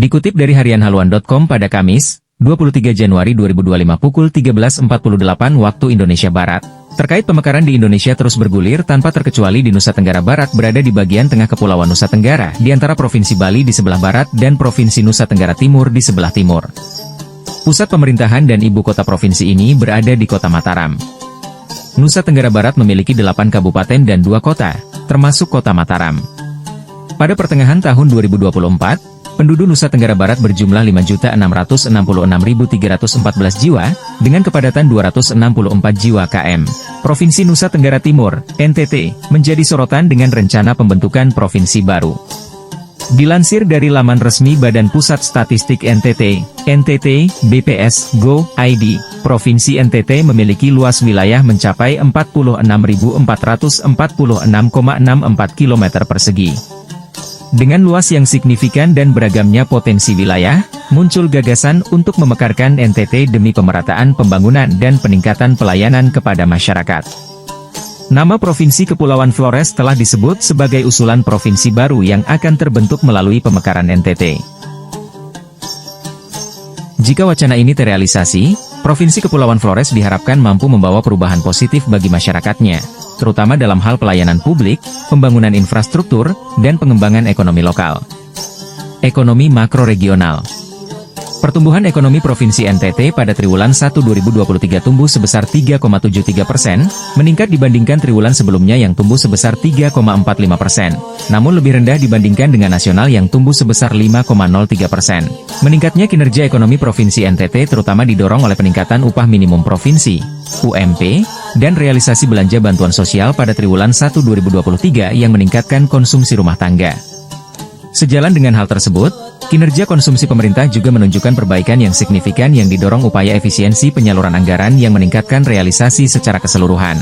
Dikutip dari harianhaluan.com pada Kamis, 23 Januari 2025 pukul 13.48 waktu Indonesia Barat, terkait pemekaran di Indonesia terus bergulir tanpa terkecuali di Nusa Tenggara Barat berada di bagian tengah Kepulauan Nusa Tenggara di antara Provinsi Bali di sebelah barat dan Provinsi Nusa Tenggara Timur di sebelah timur. Pusat pemerintahan dan ibu kota provinsi ini berada di Kota Mataram. Nusa Tenggara Barat memiliki 8 kabupaten dan 2 kota, termasuk Kota Mataram. Pada pertengahan tahun 2024, penduduk Nusa Tenggara Barat berjumlah 5.666.314 jiwa, dengan kepadatan 264 jiwa km. Provinsi Nusa Tenggara Timur, NTT, menjadi sorotan dengan rencana pembentukan provinsi baru. Dilansir dari laman resmi Badan Pusat Statistik NTT, BPS.go.id, Provinsi NTT memiliki luas wilayah mencapai 46.446,64 km persegi. Dengan luas yang signifikan dan beragamnya potensi wilayah, muncul gagasan untuk memekarkan NTT demi pemerataan pembangunan dan peningkatan pelayanan kepada masyarakat. Nama Provinsi Kepulauan Flores telah disebut sebagai usulan provinsi baru yang akan terbentuk melalui pemekaran NTT. Jika wacana ini terrealisasi, Provinsi Kepulauan Flores diharapkan mampu membawa perubahan positif bagi masyarakatnya, terutama dalam hal pelayanan publik, pembangunan infrastruktur, dan pengembangan ekonomi lokal. Ekonomi makro regional. Pertumbuhan ekonomi Provinsi NTT pada triwulan 1 2023 tumbuh sebesar 3,73%, meningkat dibandingkan triwulan sebelumnya yang tumbuh sebesar 3,45%, namun lebih rendah dibandingkan dengan nasional yang tumbuh sebesar 5,03%. Meningkatnya kinerja ekonomi Provinsi NTT terutama didorong oleh peningkatan upah minimum provinsi, UMP, dan realisasi belanja bantuan sosial pada triwulan 1 2023 yang meningkatkan konsumsi rumah tangga. Sejalan dengan hal tersebut, kinerja konsumsi pemerintah juga menunjukkan perbaikan yang signifikan yang didorong upaya efisiensi penyaluran anggaran yang meningkatkan realisasi secara keseluruhan.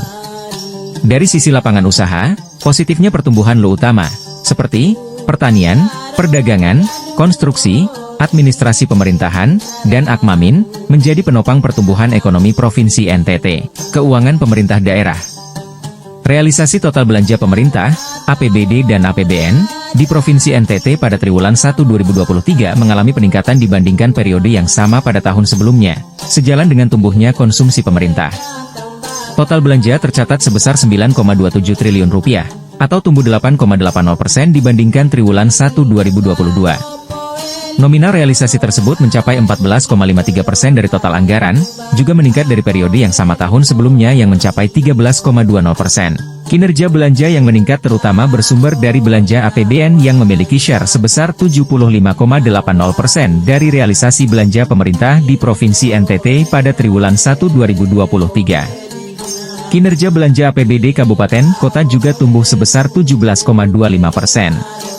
Dari sisi lapangan usaha, positifnya pertumbuhan utama, seperti pertanian, perdagangan, konstruksi, administrasi pemerintahan, dan Akmamin, menjadi penopang pertumbuhan ekonomi Provinsi NTT. Keuangan pemerintah daerah. Realisasi total belanja pemerintah, APBD dan APBN, di Provinsi NTT pada triwulan 1 2023 mengalami peningkatan dibandingkan periode yang sama pada tahun sebelumnya, sejalan dengan tumbuhnya konsumsi pemerintah. Total belanja tercatat sebesar Rp9,27 triliun, atau tumbuh 8,80% dibandingkan triwulan 1 2022. Nominal realisasi tersebut mencapai 14,53% dari total anggaran, juga meningkat dari periode yang sama tahun sebelumnya yang mencapai 13,20%. Kinerja belanja yang meningkat terutama bersumber dari belanja APBN yang memiliki share sebesar 75,80% dari realisasi belanja pemerintah di Provinsi NTT pada triwulan 1 2023. Kinerja belanja APBD Kabupaten Kota juga tumbuh sebesar 17,25%.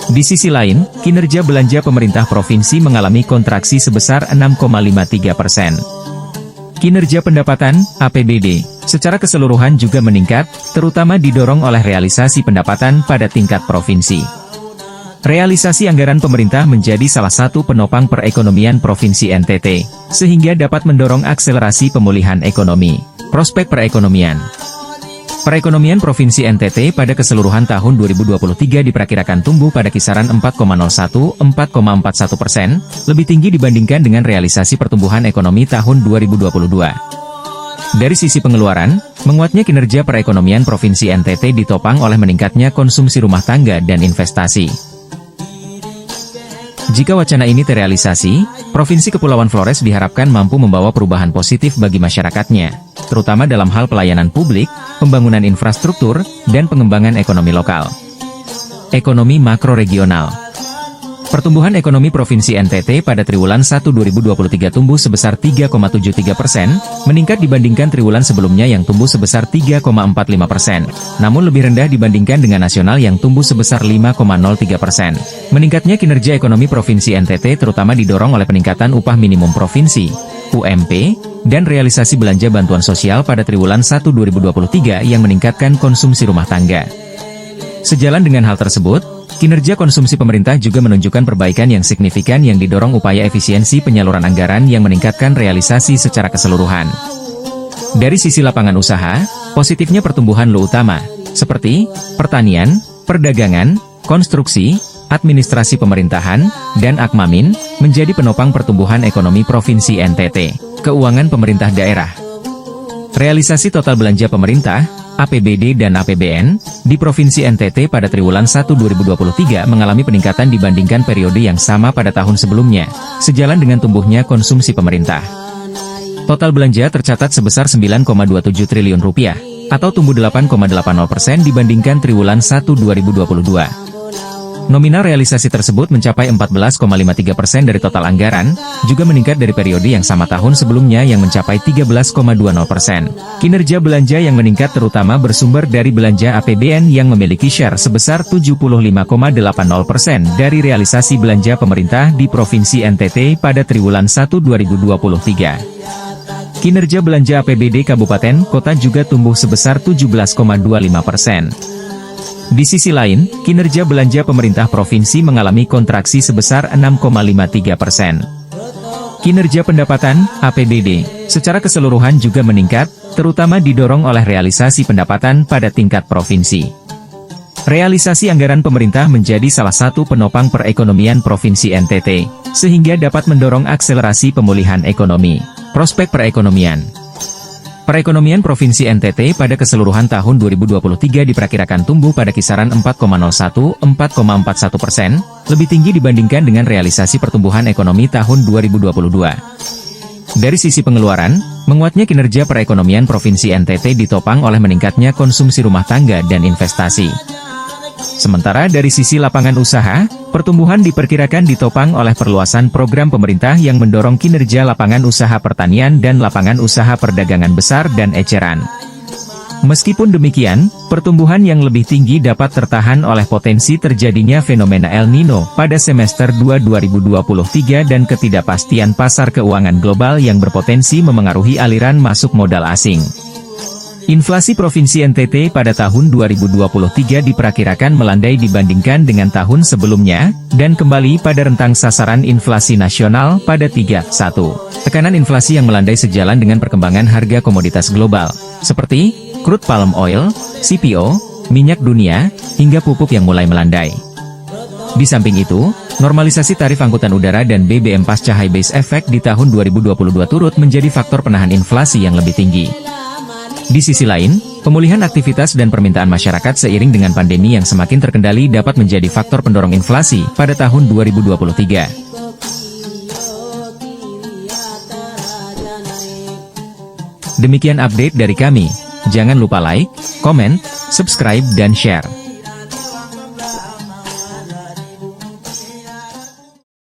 Di sisi lain, kinerja belanja pemerintah provinsi mengalami kontraksi sebesar 6,53%. Kinerja pendapatan, APBD, secara keseluruhan juga meningkat, terutama didorong oleh realisasi pendapatan pada tingkat provinsi. Realisasi anggaran pemerintah menjadi salah satu penopang perekonomian Provinsi NTT, sehingga dapat mendorong akselerasi pemulihan ekonomi. Prospek perekonomian. Perekonomian Provinsi NTT pada keseluruhan tahun 2023 diperkirakan tumbuh pada kisaran 4,01–4,41%, lebih tinggi dibandingkan dengan realisasi pertumbuhan ekonomi tahun 2022. Dari sisi pengeluaran, menguatnya kinerja perekonomian Provinsi NTT ditopang oleh meningkatnya konsumsi rumah tangga dan investasi. Jika wacana ini terrealisasi, Provinsi Kepulauan Flores diharapkan mampu membawa perubahan positif bagi masyarakatnya, terutama dalam hal pelayanan publik, pembangunan infrastruktur, dan pengembangan ekonomi lokal. Ekonomi makro regional. Pertumbuhan ekonomi Provinsi NTT pada triwulan 1 2023 tumbuh sebesar 3,73%, meningkat dibandingkan triwulan sebelumnya yang tumbuh sebesar 3,45%, namun lebih rendah dibandingkan dengan nasional yang tumbuh sebesar 5,03%. Meningkatnya kinerja ekonomi Provinsi NTT terutama didorong oleh peningkatan upah minimum provinsi, UMP, dan realisasi belanja bantuan sosial pada triwulan 1 2023 yang meningkatkan konsumsi rumah tangga. Sejalan dengan hal tersebut, kinerja konsumsi pemerintah juga menunjukkan perbaikan yang signifikan yang didorong upaya efisiensi penyaluran anggaran yang meningkatkan realisasi secara keseluruhan. Dari sisi lapangan usaha, positifnya pertumbuhan utama, seperti pertanian, perdagangan, konstruksi, administrasi pemerintahan, dan Akmamin, menjadi penopang pertumbuhan ekonomi Provinsi NTT. Keuangan pemerintah daerah. Realisasi total belanja pemerintah, APBD dan APBN, di Provinsi NTT pada triwulan 1 2023 mengalami peningkatan dibandingkan periode yang sama pada tahun sebelumnya, sejalan dengan tumbuhnya konsumsi pemerintah. Total belanja tercatat sebesar Rp9,27 triliun, atau tumbuh 8,80% dibandingkan triwulan 1 2022. Nominal realisasi tersebut mencapai 14,53% dari total anggaran, juga meningkat dari periode yang sama tahun sebelumnya yang mencapai 13,20%. Kinerja belanja yang meningkat terutama bersumber dari belanja APBN yang memiliki share sebesar 75,80% dari realisasi belanja pemerintah di Provinsi NTT pada triwulan 1 2023. Kinerja belanja APBD Kabupaten Kota juga tumbuh sebesar 17,25%. Di sisi lain, kinerja belanja pemerintah provinsi mengalami kontraksi sebesar 6,53%. Kinerja pendapatan, APBD, secara keseluruhan juga meningkat, terutama didorong oleh realisasi pendapatan pada tingkat provinsi. Realisasi anggaran pemerintah menjadi salah satu penopang perekonomian Provinsi NTT, sehingga dapat mendorong akselerasi pemulihan ekonomi. Prospek perekonomian. Perekonomian Provinsi NTT pada keseluruhan tahun 2023 diperkirakan tumbuh pada kisaran 4,01–4,41%, lebih tinggi dibandingkan dengan realisasi pertumbuhan ekonomi tahun 2022. Dari sisi pengeluaran, menguatnya kinerja perekonomian Provinsi NTT ditopang oleh meningkatnya konsumsi rumah tangga dan investasi. Sementara dari sisi lapangan usaha, pertumbuhan diperkirakan ditopang oleh perluasan program pemerintah yang mendorong kinerja lapangan usaha pertanian dan lapangan usaha perdagangan besar dan eceran. Meskipun demikian, pertumbuhan yang lebih tinggi dapat tertahan oleh potensi terjadinya fenomena El Nino pada semester 2 2023 dan ketidakpastian pasar keuangan global yang berpotensi memengaruhi aliran masuk modal asing. Inflasi Provinsi NTT pada tahun 2023 diperkirakan melandai dibandingkan dengan tahun sebelumnya, dan kembali pada rentang sasaran inflasi nasional pada 3,1. Tekanan inflasi yang melandai sejalan dengan perkembangan harga komoditas global, seperti crude palm oil, CPO, minyak dunia, hingga pupuk yang mulai melandai. Di samping itu, normalisasi tarif angkutan udara dan BBM pasca high base effect di tahun 2022 turut menjadi faktor penahan inflasi yang lebih tinggi. Di sisi lain, pemulihan aktivitas dan permintaan masyarakat seiring dengan pandemi yang semakin terkendali dapat menjadi faktor pendorong inflasi pada tahun 2023. Demikian update dari kami. Jangan lupa like, komen, subscribe dan share.